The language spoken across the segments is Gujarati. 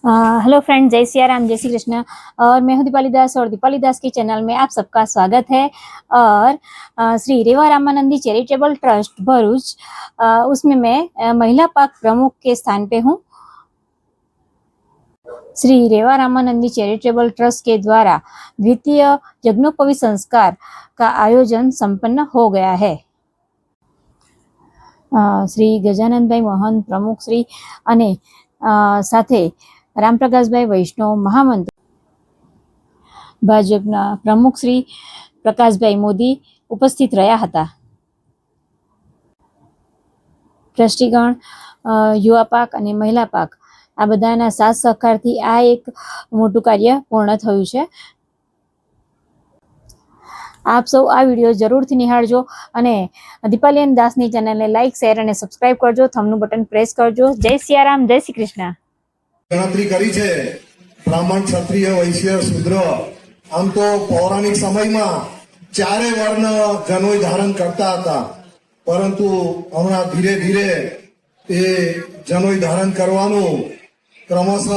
हेलो फ्रेंड, जय सिया राम, जय श्री कृष्ण। और मैं हूं दीपाली दास और दीपाली दास की चैनल में आप सबका स्वागत है। और श्री रेवा रामानंदी चैरिटेबल ट्रस्ट भरूच, उसमें मैं महिला पाक प्रमुख के स्थान पे हूं। श्री रेवा रामानंदी चैरिटेबल ट्रस्ट के द्वारा द्वितीय यज्ञोपवी संस्कार का आयोजन संपन्न हो गया है। श्री गजानंद भाई मोहन प्रमुख श्री અને સાથે રામપ્રકાશભાઈ વૈષ્ણવ મહામંત્રી, ભાજપના પ્રમુખ શ્રી પ્રકાશભાઈ મોદી ઉપસ્થિત રહ્યા હતા. ટ્રસ્ટીગણ, યુવા પાક અને મહિલા પાક આ બધાના સાથ સહકારથી આ એક મોટું કાર્ય પૂર્ણ થયું છે. આપ સૌ આ વિડીયો જરૂરથી નિહાળજો અને દીપાલી દાસની ચેનલને લાઈક, શેર અને સબસ્ક્રાઇબ કરજો. થંબનું બટન પ્રેસ કરજો. જય સિયારામ, જય શ્રી કૃષ્ણ. ગણતરી કરી છે બ્રાહ્મણ, ક્ષત્રિય, વૈશ્ય, શૂદ્ર. આમ તો પૌરાણિક સમયમાં ચારે વર્ણ જનોય ધારણ કરતા હતા, પરંતુ હમણાં ધીરે ધીરે એ જનોય ધારણ કરવાનું ક્રમશઃ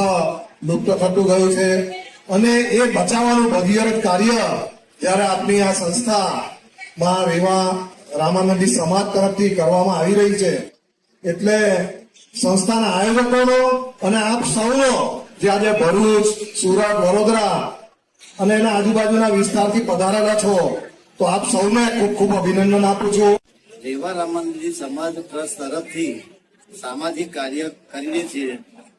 લુપ્ત થતું ગયું છે અને એ બચાવવાનું ભગીરથ કાર્ય જ્યારે આપની આ સંસ્થા માં રેવા રામાનંદી સમાજ તરફથી કરવામાં આવી રહી છે, એટલે સંસ્થાના આયોજકોનો અને આપ સૌનો જે આજે ભરૂચ, સુરત, વડોદરા અને એના આજુબાજુના વિસ્તારથી પધારેલા છો, તો આપ સૌને ખૂબ ખૂબ અભિનંદન આપું છું. રેવા રામાનંદી સમાજ ટ્રસ્ટ તરફથી સામાજિક કાર્ય કરીએ છીએ,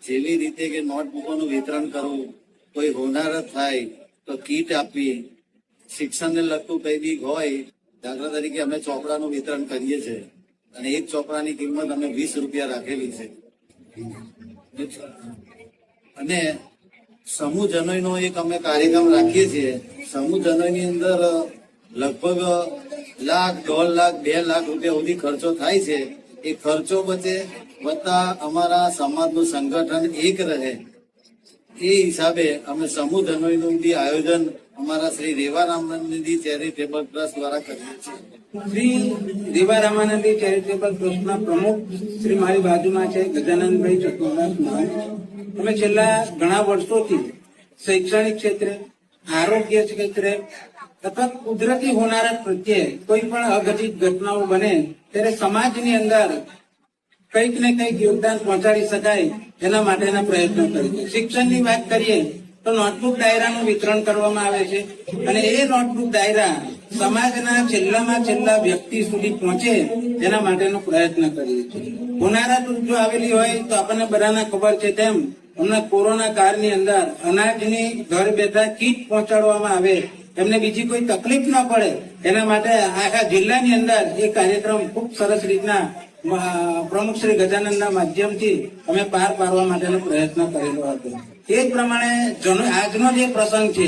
જેવી રીતે કે નોટબુકોનું વિતરણ કરવું, કોઈ હોનારત થાય તો કીટ આપવી, શિક્ષણને લગતું કઈ બી હોય, દાખલા તરીકે અમે ચોપડાનું વિતરણ કરીએ છીએ અને એક ચોપડાની કિંમત અમે 20 રૂપિયા રાખેલી છે. અને સમૂહ જનોયનો એક અમે કાર્યક્રમ રાખીએ છીએ. સમૂહ જનોયની અંદર લગભગ લાખ, 1.5 લાખ, 2 લાખ રૂપિયા સુધી ખર્ચો થાય છે. એ ખર્ચો બચે વત્તા અમારા સમાજનું સંગઠન એક રહે, એ હિસાબે અમે સમૂહ જનોયનું બી આયોજન અમારા શ્રી રેવા રામાનંદી ચેરિટેબલ ટ્રસ્ટ દ્વારા કરીએ છીએ. શ્રી રેવા રામાનંદી ચેરિટેબલ ટ્રસ્ટના પ્રમુખ શ્રી મારી બાજુમાં છે ગજાનંદભાઈ ચતુરદાસ મહારાજ. અમે છેલ્લા ઘણા વર્ષોથી શૈક્ષણિક ક્ષેત્રે, આરોગ્ય ક્ષેત્રે અથવા કુદરતી હોનારત પ્રત્યે કોઈ પણ અઘટિત ઘટનાઓ બને ત્યારે સમાજની અંદર કંઈક ને કંઈક યોગદાન પહોંચાડી શકાય એના માટેના પ્રયત્નો કરીએ. શિક્ષણની વાત કરીએ તો નોટબુક ડાયરાનું વિતરણ કરવામાં આવે છે અને એ નોટબુક ડાયરા સમાજના છેલ્લામાં છેલ્લા વ્યક્તિ સુધી પહોંચે એના માટેનો પ્રયત્ન કરીએ છીએ. હોનારત જો આવેલી હોય તો આપણને બધાને ખબર છે તેમ હમણાં કોરોના કાળની અંદર અનાજની ઘર બેઠા કીટ પહોંચાડવામાં આવે, એમને બીજી કોઈ તકલીફ ન પડે એના માટે આખા જિલ્લાની અંદર એ કાર્યક્રમ ખૂબ સરસ રીતના પ્રમુખ શ્રી ગજાનંદના માધ્યમથી અમે પાર પાડવા માટેનો પ્રયત્ન કરેલો હતો. એ જ પ્રમાણે આજનો જે પ્રસંગ છે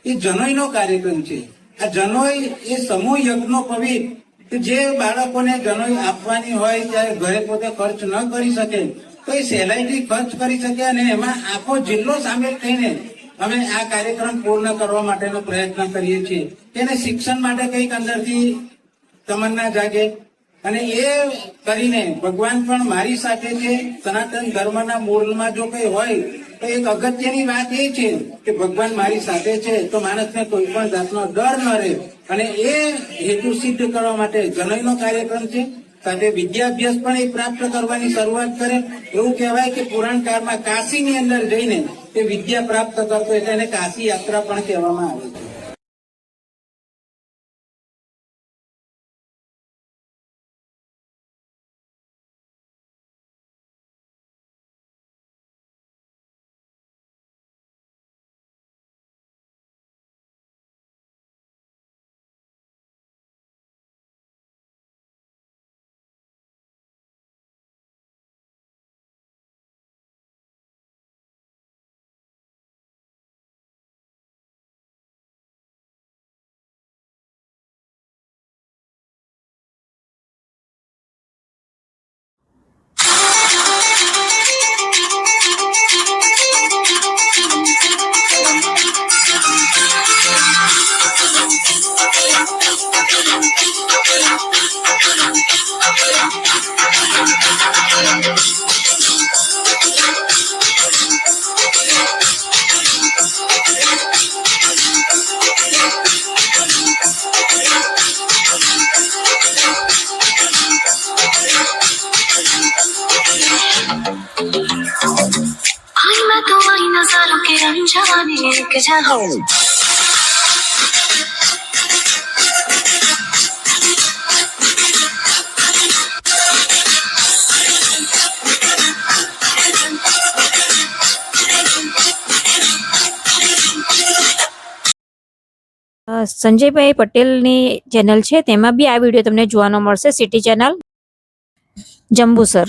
એ જનોયનો કાર્યક્રમ છે. આ જનોય એ સમૂહ યજ્ઞોપવિત કે જે બાળકોને જનોય આપવાની હોય ત્યારે ઘરે પોતે ખર્ચ ન કરી શકે તો એ સહેલાઈથી ખર્ચ કરી શકે અને એમાં આખો જિલ્લો સામેલ થઈને અમે આ કાર્યક્રમ પૂર્ણ કરવા માટેનો પ્રયત્ન કરીએ છીએ. તેને શિક્ષણ માટે કંઈક અંદરથી તમન્ના જાગે અને એ કરીને ભગવાન પણ મારી સાથે છે. સનાતન ધર્મના મૂળમાં જો કઈ હોય તો એક અગત્યની વાત એ છે કે ભગવાન મારી સાથે છે તો માણસને કોઈ પણ જાતનો ડર ન રહે અને એ હેતુ સિદ્ધ કરવા માટે જનોયનો કાર્યક્રમ છે. સાથે વિદ્યાભ્યાસ પણ એ પ્રાપ્ત કરવાની શરૂઆત કરે. એવું કહેવાય કે પુરાણ કાળમાં કાશીની અંદર જઈને એ વિદ્યા પ્રાપ્ત કરતો એટલે એને કાશી યાત્રા પણ કહેવામાં આવે છે. एक जहां સંજયભાઈ પટેલની ચેનલ છે તેમાં બી આ વિડીયો તમને જોવાનો મળશે. City channel Jambusar.